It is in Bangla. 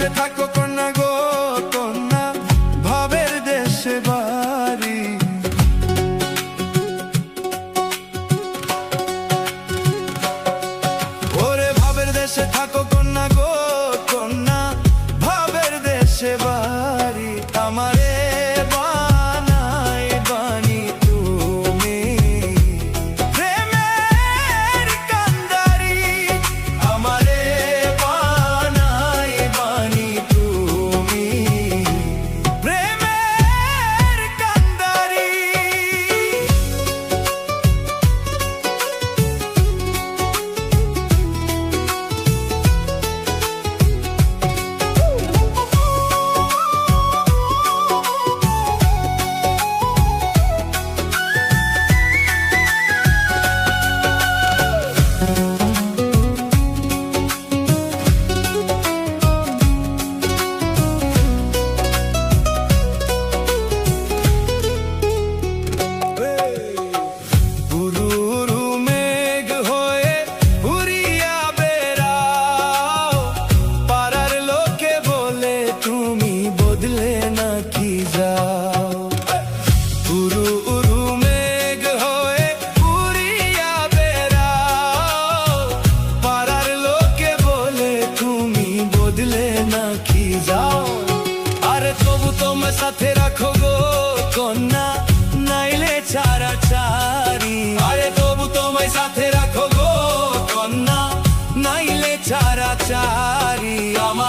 দেশে থাকো কন্যা গো কন্যা, ভাবের দেশে বাড়ি। ওরে ভাবের দেশে থাকো কন্যা গো কন্যা, ভাবের দেশে বাড়ি। আমারে বানাই বানি তুমি প্রেমের কান্দারি, আমারে বানাই বানি তুমি প্রেমের কান্দারি। সাথে রাখো গো কন্যা, নাইলে ছাড়া চারি। আরে তবু তোমায় সাথে রাখো গো কন্যা, নাইলে ছাড়া চারি।